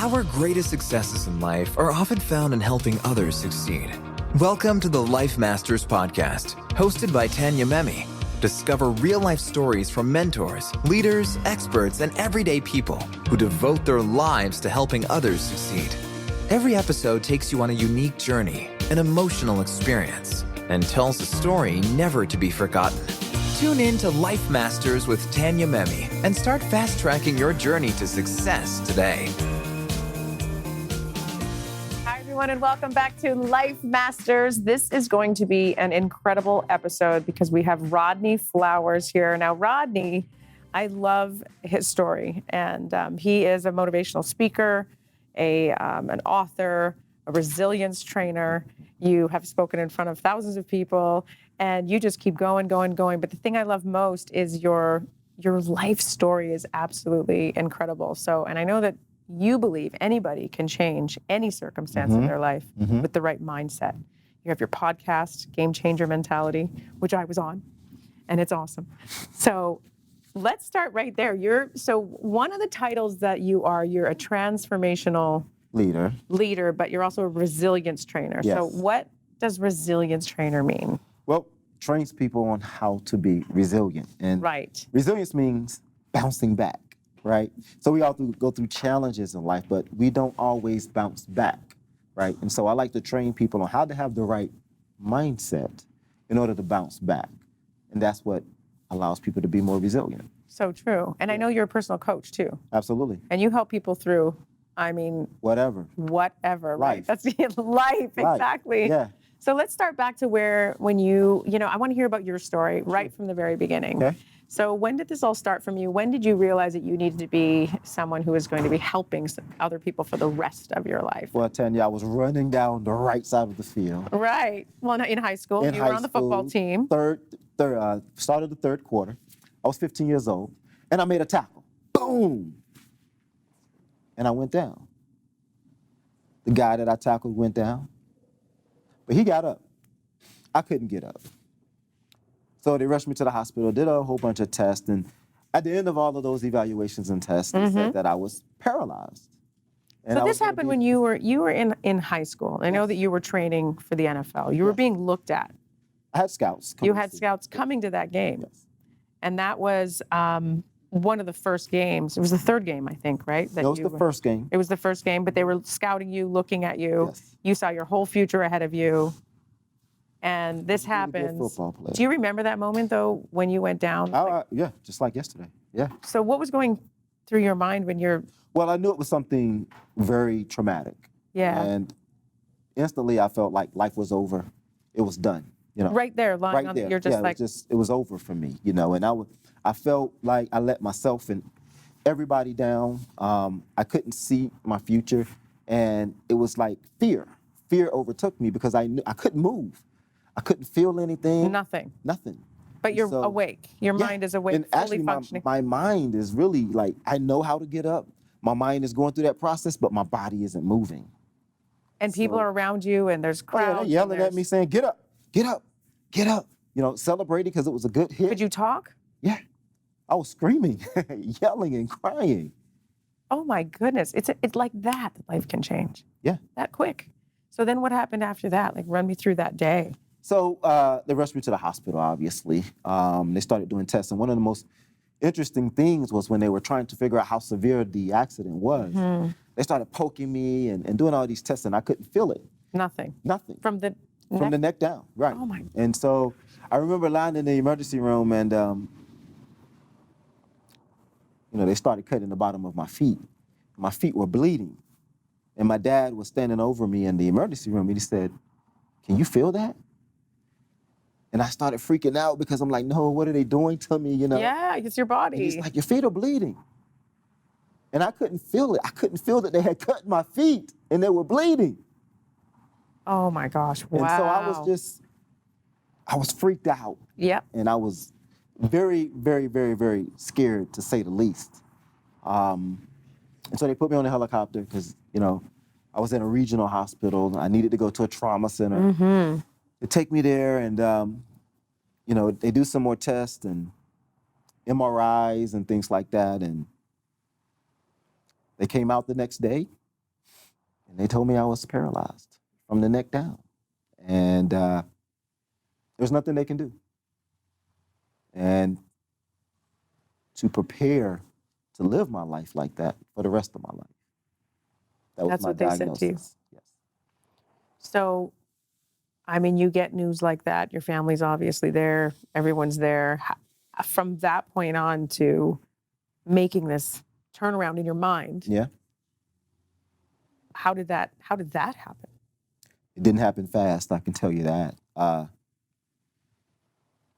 Our greatest successes in life are often found in helping others succeed. Welcome to the Life Masters Podcast, hosted by Tanya Memme. Discover real-life stories from mentors, leaders, experts, and everyday people who devote their lives to helping others succeed. Every episode takes you on a unique journey, an emotional experience, and tells a story never to be forgotten. Tune in to Life Masters with Tanya Memme and start fast-tracking your journey to success today. Hi, everyone, and welcome back to Life Masters. This is going to be an incredible episode because we have Rodney Flowers here. Now, Rodney, I love his story, and he is a motivational speaker, an author, a resilience trainer. You have spoken in front of thousands of people, and you just keep going. But the thing I love most is your life story is absolutely incredible. So, and I know that you believe anybody can change any circumstance in their life with the right mindset. You have your podcast, Game Changer Mentality, which I was on, and it's awesome. So let's start right there. So one of the titles that you're a transformational leader, but you're also a resilience trainer. Yes. So what does resilience trainer mean? Well, trains people on how to be resilient. And Right. resilience means bouncing back, right? So we all go through challenges in life, but we don't always bounce back, right? And so I like to train people on how to have the right mindset in order to bounce back. And that's what allows people to be more resilient. So true. And I know you're a personal coach too. Absolutely. And you help people through, Whatever. right? Life. That's life, exactly. Yeah. So let's start back to when I want to hear about your story right from the very beginning. Okay. So when did this all start from you? When did you realize that you needed to be someone who was going to be helping other people for the rest of your life? Well, Tanya, I was running down the right side of the field. Right. Well, in high school, you were on the football team. Started the third quarter. I was 15 years old, and I made a tackle. Boom! And I went down. The guy that I tackled went down, but he got up. I couldn't get up. So they rushed me to the hospital, did a whole bunch of tests, and at the end of all of those evaluations and tests, they said that I was paralyzed. And So this happened when you were in high school. I know that you were training for the NFL. You were being looked at. I had scouts. You had scouts coming to that game. Yes. And that was one of the first games. It was the third game, I think, right? That was the first game. It was the first game, but they were scouting you, looking at you. Yes. You saw your whole future ahead of you. And this happens. Football player. Do you remember that moment, though, when you went down? Yeah, just like yesterday. Yeah. So what was going through your mind when you're... Well, I knew it was something very traumatic. Yeah. And instantly I felt like life was over. It was done. Right there, lying on there. You're just like... It was over for me, and I felt like I let myself and everybody down. I couldn't see my future, and it was like fear. Fear overtook me because I couldn't move. I couldn't feel anything. Nothing. But And you're so, awake. Your mind is awake, and fully actually functioning. my mind is really like, I know how to get up. My mind is going through that process, but my body isn't moving. And people are around you, and there's crowds. They're yelling at me saying, get up, get up, get up. Celebrating because it was a good hit. Could you talk? Yeah. I was screaming, yelling and crying. Oh my goodness. It's like that life can change. Yeah. That quick. So then what happened after that? Like, run me through that day. So they rushed me to the hospital, obviously. They started doing tests. And one of the most interesting things was when they were trying to figure out how severe the accident was. They started poking me and doing all these tests, and I couldn't feel it. Nothing. From the neck down, right. Oh my. And so I remember lying in the emergency room, and they started cutting the bottom of my feet. My feet were bleeding. And my dad was standing over me in the emergency room, and he said, "Can you feel that?" And I started freaking out because I'm like, no, what are they doing to me, Yeah, it's your body. And he's like, your feet are bleeding. And I couldn't feel it. I couldn't feel that they had cut my feet and they were bleeding. Oh my gosh, wow. And so I was freaked out. Yep. And I was very, very, very, very scared, to say the least. And so they put me on a helicopter because, I was in a regional hospital. I needed to go to a trauma center. They take me there, and they do some more tests and MRIs and things like that. And they came out the next day, And they told me I was paralyzed from the neck down. And there's nothing they can do. And to prepare to live my life like that for the rest of my life. That was That's my what they diagnosis. said to you. Yes. So, I mean, you get news like that. Your family's obviously there. Everyone's there. From that point on to making this turnaround in your mind, Yeah. how did that happen? It didn't happen fast, I can tell you that. I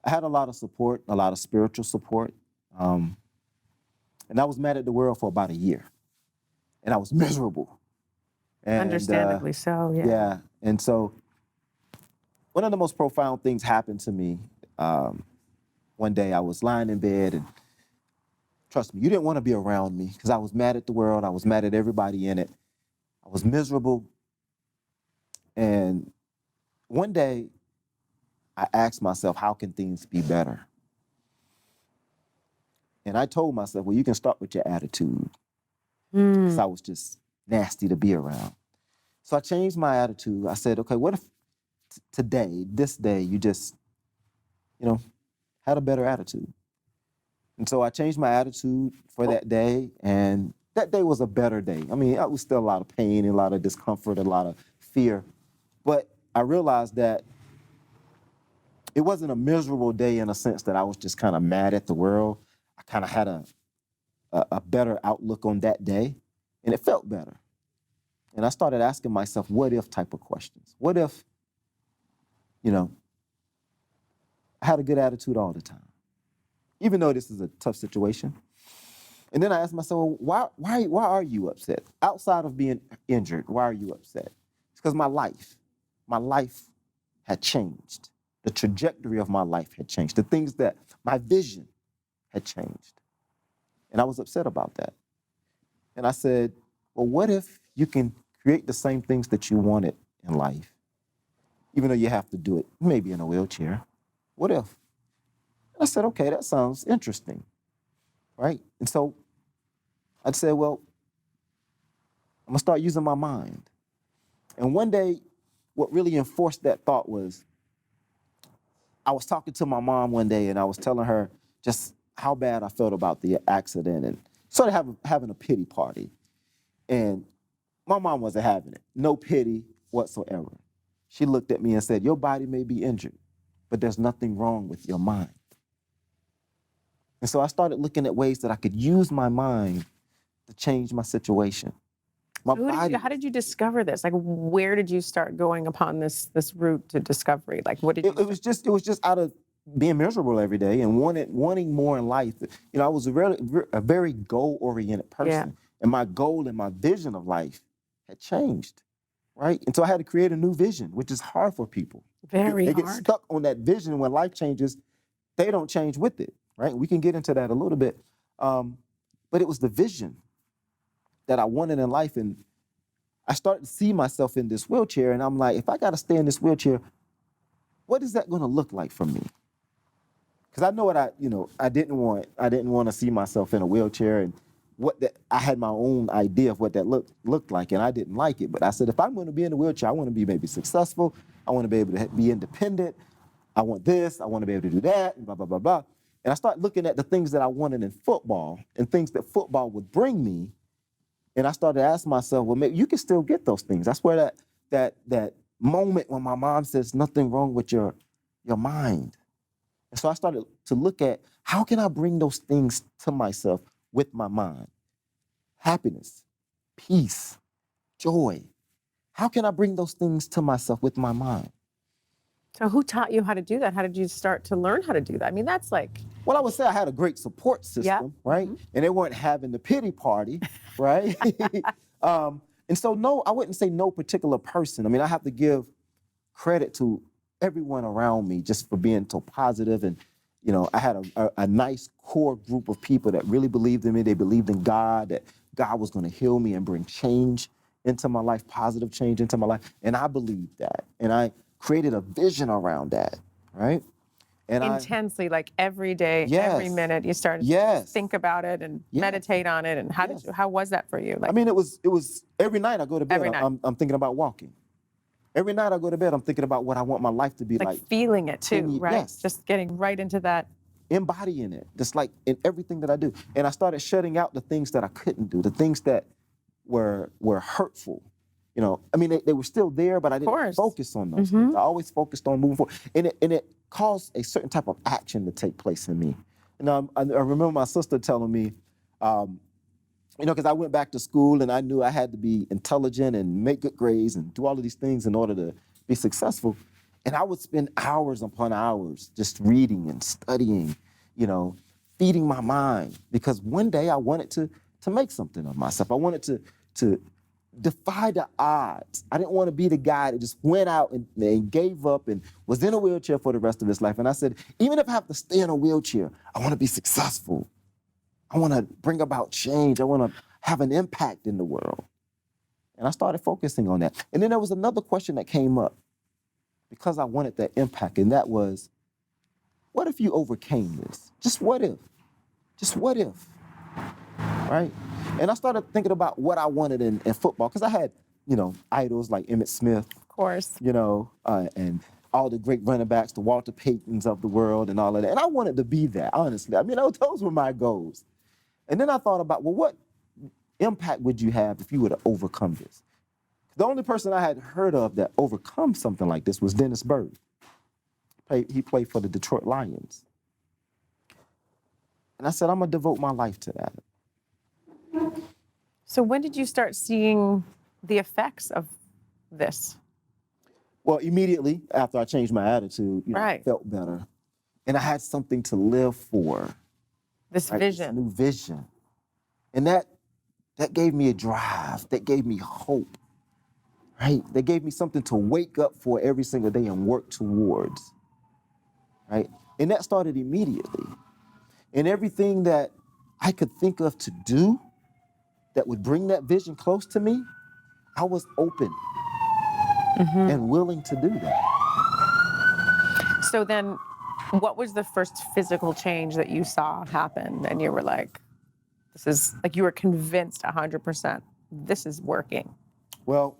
had a lot of support, a lot of spiritual support. And I was mad at the world for about a year. And I was miserable. And, Understandably so, yeah. Yeah. And so one of the most profound things happened to me. One day I was lying in bed, and trust me, you didn't want to be around me because I was mad at the world. I was mad at everybody in it. I was miserable. And one day I asked myself, how can things be better? And I told myself, well, you can start with your attitude. Because I was just nasty to be around. So I changed my attitude. I said, okay, what if today, this day, you just, had a better attitude? And so I changed my attitude for that day, and that day was a better day. I mean, it was still a lot of pain, a lot of discomfort, a lot of fear. But I realized that it wasn't a miserable day in a sense that I was just kind of mad at the world. I kind of had a better outlook on that day, and it felt better. And I started asking myself, what if type of questions. What if, I had a good attitude all the time, even though this is a tough situation. And then I asked myself, well, why are you upset? Outside of being injured, why are you upset? It's because my life had changed. The trajectory of my life had changed. The things that, my vision had changed. And I was upset about that. And I said, well, what if you can create the same things that you wanted in life, even though you have to do it maybe in a wheelchair? What if? And I said, okay, that sounds interesting, right? And so I said, well, I'm gonna start using my mind. And one day, what really enforced that thought was, I was talking to my mom one day, and I was telling her just how bad I felt about the accident, and sort of having a pity party. And my mom wasn't having it. No pity whatsoever. She looked at me and said, your body may be injured, but there's nothing wrong with your mind. And so I started looking at ways that I could use my mind to change my situation. How did you discover this? Like, where did you start going upon this route to discovery? Like, what did you? It was just out of being miserable every day and wanting more in life. I was a very goal-oriented person, Yeah. and my goal and my vision of life had changed, right? And so I had to create a new vision, which is hard for people. Very They hard. get stuck on that vision. When life changes, they don't change with it, right? We can get into that a little bit, but it was the vision that I wanted in life, and I started to see myself in this wheelchair, and I'm like, if I got to stay in this wheelchair, what is that going to look like for me? Because I know what I didn't want to see myself in a wheelchair, and I had my own idea of what that looked like, and I didn't like it. But I said, if I'm going to be in a wheelchair, I want to be maybe successful. I want to be able to be independent. I want this. I want to be able to do that, and blah, blah, blah, blah. And I started looking at the things that I wanted in football and things that football would bring me. And I started asking myself, well, maybe you can still get those things. That's where that moment when my mom says nothing wrong with your mind. And so I started to look at, how can I bring those things to myself with my mind? Happiness, peace, joy. How can I bring those things to myself with my mind? So who taught you how to do that? How did you start to learn how to do that? I mean, that's like... Well, I would say I had a great support system, right? Mm-hmm. And they weren't having the pity party, right? And so, no, I wouldn't say no particular person. I mean, I have to give credit to everyone around me just for being so positive. And, I had a nice core group of people that really believed in me. They believed in God, that God was going to heal me and bring change into my life, positive change into my life. And I believed that. And I created a vision around that, right? And intensely, like every day, every Yes. minute, you started to Yes. think about it and Yes. meditate on it. And how was that for you? Like, I mean, it was every night I go to bed, Every night. I'm thinking about walking. Every night I go to bed, I'm thinking about what I want my life to be like like. feeling it 10 too, years- right? yes. Just getting right into that. Embodying it, just like in everything that I do. And I started shutting out the things that I couldn't do, the things that were hurtful. You know, I mean, they were still there, but I didn't course. focus on those things. I always focused on moving forward. And it caused a certain type of action to take place in me. And I remember my sister telling me, you know, because I went back to school and I knew I had to be intelligent and make good grades and do all of these things in order to be successful. And I would spend hours upon hours just reading and studying, you know, feeding my mind. Because one day I wanted to make something of myself. I wanted to defy the odds. I didn't want to be the guy that just went out and gave up and was in a wheelchair for the rest of his life. And I said, even if I have to stay in a wheelchair, I want to be successful. I want to bring about change. I want to have an impact in the world. And I started focusing on that. And then there was another question that came up because I wanted that impact. And that was, what if you overcame this? Just what if? Just what if? Right? And I started thinking about what I wanted in football because I had, you know, idols like Emmitt Smith, Of course. you know, and all the great running backs, the Walter Paytons of the world and all of that. And I wanted to be that, honestly. I mean, those were my goals. And then I thought about, well, what impact would you have if you were to overcome this? The only person I had heard of that overcome something like this was Dennis Byrd. He played for the Detroit Lions. And I said, I'm gonna devote my life to that. So when did you start seeing the effects of this? Well, immediately after I changed my attitude, you know, I Right. felt better. And I had something to live for. This Right? This vision. new vision. And that gave me a drive, that gave me hope, right? That gave me something to wake up for every single day and work towards, right? And that started immediately. And everything that I could think of to do that would bring that vision close to me, I was open and willing to do that. So then, what was the first physical change that you saw happen? And you were like, this is like, you were convinced 100%, this is working. Well,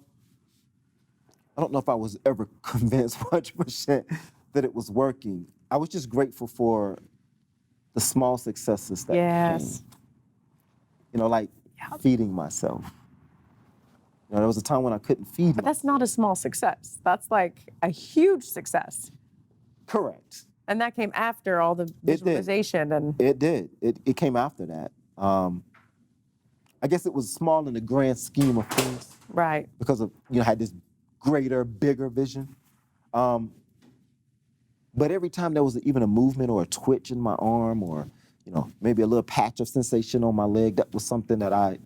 I don't know if I was ever convinced 100% that it was working. I was just grateful for the small successes that Yes. came. You know, like feeding myself. You know, there was a time when I couldn't feed But myself. that's not a small success. That's like a huge success. Correct. And that came after all the did. visualization and It did. It came after that. I guess it was small in the grand scheme of things right. because of, you know, I had this greater, bigger vision. But every time there was even a movement or a twitch in my arm or, you know, maybe a little patch of sensation on my leg, that was something that I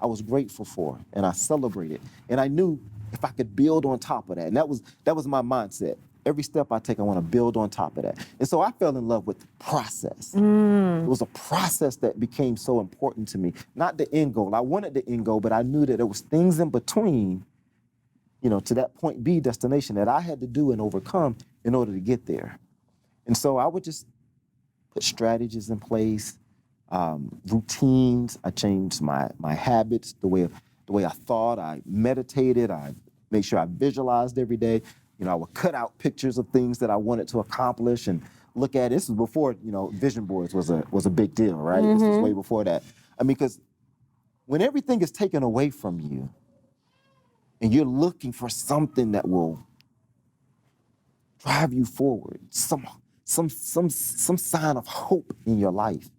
was grateful for and I celebrated. And I knew if I could build on top of that, and that was my mindset. Every step I take, I want to build on top of that. And so I fell in love with the process. It was a process that became so important to me. Not the end goal. I wanted the end goal, but I knew that there was things in between, you know, to that point B destination that I had to do and overcome in order to get there. And so I would just put strategies in place, routines. I changed my habits, the way I thought. I meditated. I made sure I visualized every day. You know, I would cut out pictures of things that I wanted to accomplish and look at. This was before, you know, vision boards was a big deal, right? This was way before that. I mean, because when everything is taken away from you and you're looking for something that will drive you forward, some sign of hope in your life,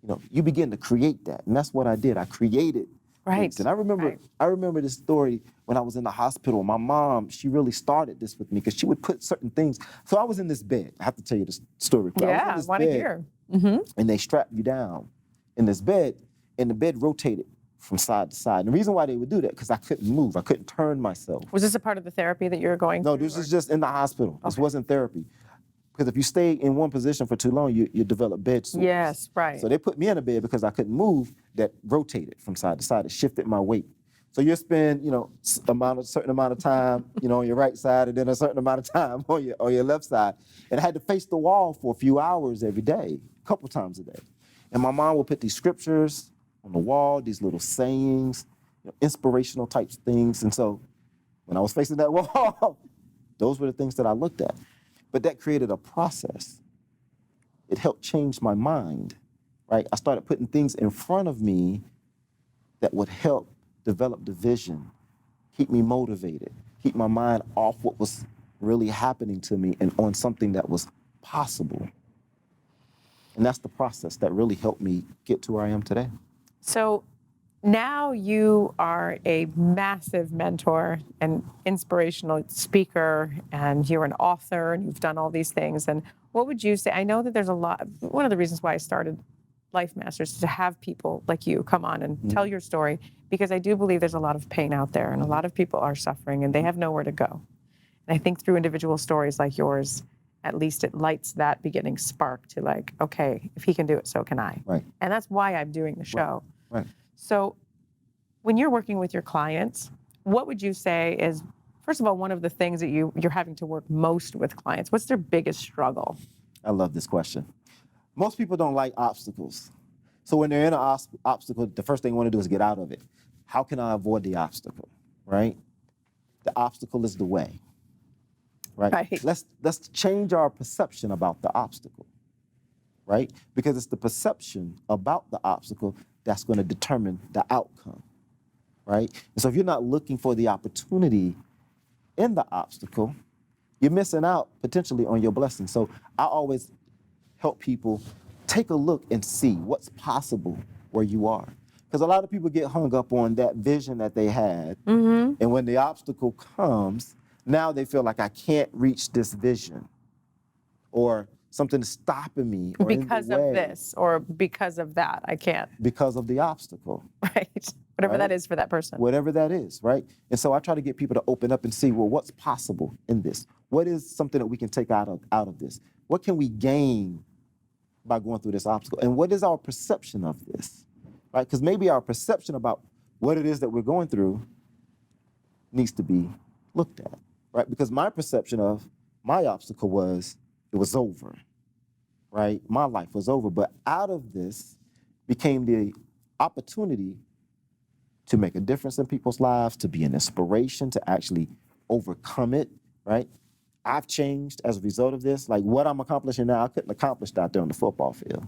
you know, you begin to create that. And that's what I did. I created Right. things. And I remember this story when I was in the hospital. My mom, she really started this with me because she would put certain things. So I was in this bed. I have to tell you this story. Yeah, I want to hear. And they strapped you down in this bed, and the bed rotated from side to side. And the reason why they would do that, because I couldn't move. I couldn't turn myself. Was this a part of the therapy that you were going No, through? this is just in the hospital. This wasn't therapy. Because if you stay in one position for too long, you develop bed sores. Yes, right. So they put me in a bed because I couldn't move that rotated from side to side. It shifted my weight. So you spend, certain amount of time, on your right side, and then a certain amount of time on your left side. And I had to face the wall for a few hours every day, a couple times a day. And my mom would put these scriptures on the wall, these little sayings, inspirational types of things. And so when I was facing that wall, those were the things that I looked at. But that created a process. It helped change my mind, right? I started putting things in front of me that would help develop the vision, keep me motivated, keep my mind off what was really happening to me and on something that was possible. And that's the process that really helped me get to where I am today. So now you are a massive mentor and inspirational speaker, and you're an author, and you've done all these things. And what would you say? I know that there's a lot. One of the reasons why I started Life Masters is to have people like you come on and tell your story, because I do believe there's a lot of pain out there, and a lot of people are suffering, and they have nowhere to go. And I think through individual stories like yours, at least it lights that beginning spark to like, okay, if he can do it, so can I. Right. And that's why I'm doing the show. Right. So when you're working with your clients, what would you say is, first of all, one of the things that you're having to work most with clients? What's their biggest struggle? I love this question. Most people don't like obstacles. So when they're in an obstacle, the first thing they want to do is get out of it. How can I avoid the obstacle, right? The obstacle is the way, right? Let's change our perception about the obstacle, right? Because it's the perception about the obstacle that's going to determine the outcome, right? And so if you're not looking for the opportunity in the obstacle, you're missing out potentially on your blessing. So I always help people take a look and see what's possible where you are. Because a lot of people get hung up on that vision that they had. And when the obstacle comes, now they feel like I can't reach this vision, or something is stopping me, or because of this, or because of that, I can't. Because of the obstacle. Right. Whatever that is for that person. Whatever that is, right? And so I try to get people to open up and see, well, what's possible in this? What is something that we can take out of this? What can we gain by going through this obstacle? And what is our perception of this, right? Because maybe our perception about what it is that we're going through needs to be looked at, right? Because my perception of my obstacle was, it was over, right? My life was over. But out of this became the opportunity to make a difference in people's lives, to be an inspiration, to actually overcome it, right? I've changed as a result of this. Like what I'm accomplishing now, I couldn't accomplish out there on the football field,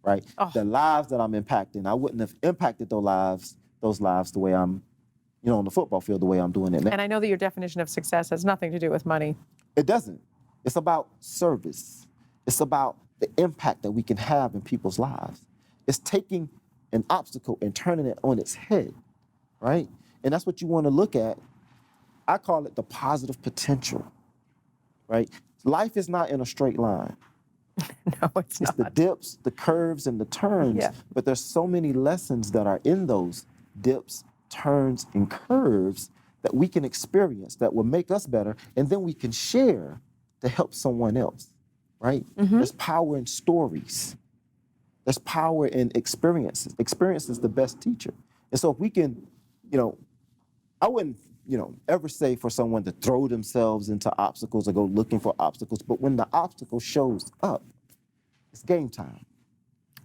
right? The lives that I'm impacting, I wouldn't have impacted those lives the way I'm, on the football field, the way I'm doing it now. And I know that your definition of success has nothing to do with money. It doesn't. It's about service. It's about the impact that we can have in people's lives. It's taking an obstacle and turning it on its head, right? And that's what you want to look at. I call it the positive potential, right? Life is not in a straight line. No, it's not. It's the dips, the curves, and the turns. Yeah. But there's so many lessons that are in those dips, turns, and curves that we can experience that will make us better, and then we can share to help someone else, right? There's power in stories. There's power in experiences. Experience is the best teacher. And so if we can, I wouldn't, ever say for someone to throw themselves into obstacles or go looking for obstacles, but when the obstacle shows up, it's game time.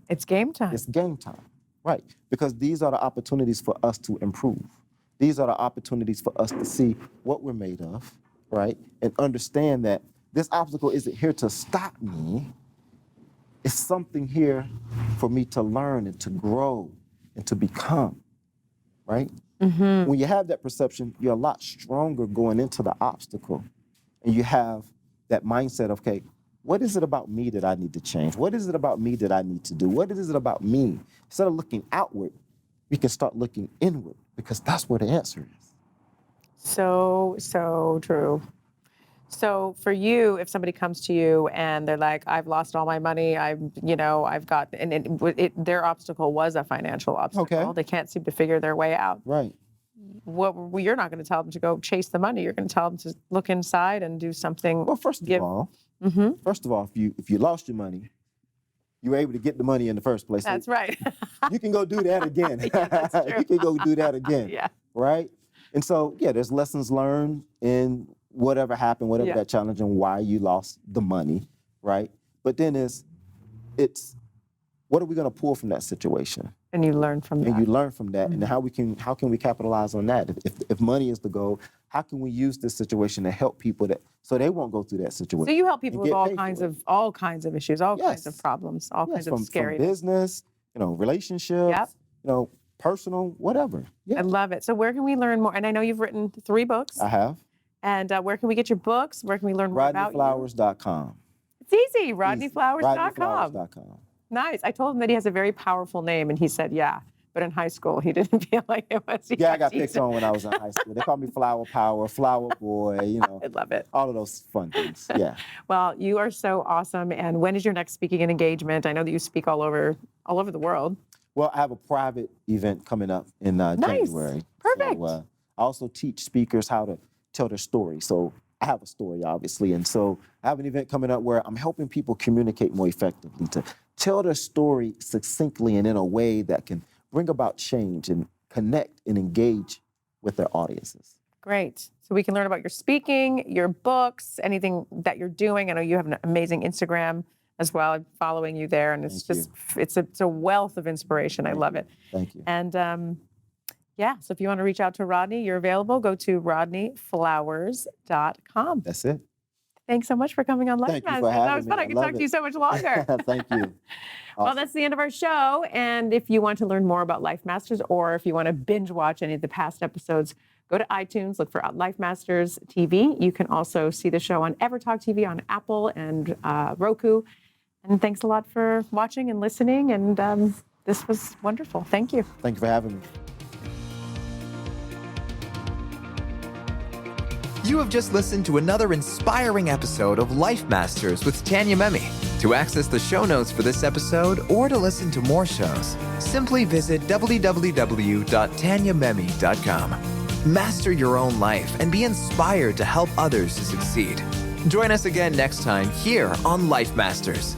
It's game time. It's game time, right? Because these are the opportunities for us to improve. These are the opportunities for us to see what we're made of, right? And understand that this obstacle isn't here to stop me. It's something here for me to learn and to grow and to become, right? When you have that perception, you're a lot stronger going into the obstacle. And you have that mindset of, okay, what is it about me that I need to change? What is it about me that I need to do? What is it about me? Instead of looking outward, we can start looking inward, because that's where the answer is. So true. So for you, if somebody comes to you and they're like, I've lost all my money, I've got, and their obstacle was a financial obstacle. Okay. They can't seem to figure their way out. Right. You're not going to tell them to go chase the money. You're going to tell them to look inside and do something. Well, first of all, if you lost your money, you were able to get the money in the first place. That's right. You can go do that again. Yeah, that's true. You can go do that again. Yeah. right? And so, yeah, there's lessons learned in whatever happened, whatever that challenge, and why you lost the money, right? But then it's what are we going to pull from that situation? And you learn from that. And you learn from that, and how can we capitalize on that? If money is the goal, how can we use this situation to help people so they won't go through that situation? So you help people with all kinds of issues, all kinds of problems, all kinds of scary. From business, relationships, personal, whatever. Yeah. I love it. So where can we learn more? And I know you've written 3 books. I have. And where can we get your books? Where can we learn more about you? RodneyFlowers.com. It's easy. RodneyFlowers.com. RodneyFlowers.com. Nice. I told him that he has a very powerful name, and he said, yeah. But in high school, he didn't feel like it was. Yeah, I got picked on when I was in high school. They called me Flower Power, Flower Boy, I love it. all of those fun things. Yeah. Well, you are so awesome. And when is your next speaking and engagement? I know that you speak all over the world. Well, I have a private event coming up in January. Perfect. So, I also teach speakers how to tell their story. So I have a story, obviously. And so I have an event coming up where I'm helping people communicate more effectively, to tell their story succinctly and in a way that can bring about change and connect and engage with their audiences. Great. So we can learn about your speaking, your books, anything that you're doing. I know you have an amazing Instagram as well. I'm following you there, and it's a wealth of inspiration. I love it. Thank you. And so if you want to reach out to Rodney, you're available. Go to RodneyFlowers.com. That's it. Thanks so much for coming on Life Thank you Masters. for having That was fun. me. I could talk to you so much longer. Thank you. Well, that's the end of our show. And if you want to learn more about Life Masters, or if you want to binge watch any of the past episodes, go to iTunes, look for Life Masters TV. You can also see the show on EverTalk TV on Apple and Roku. And thanks a lot for watching and listening. And this was wonderful. Thank you. Thank you for having me. You have just listened to another inspiring episode of Life Masters with Tanya Memme. To access the show notes for this episode or to listen to more shows, simply visit www.tanyamemme.com. Master your own life and be inspired to help others to succeed. Join us again next time here on Life Masters.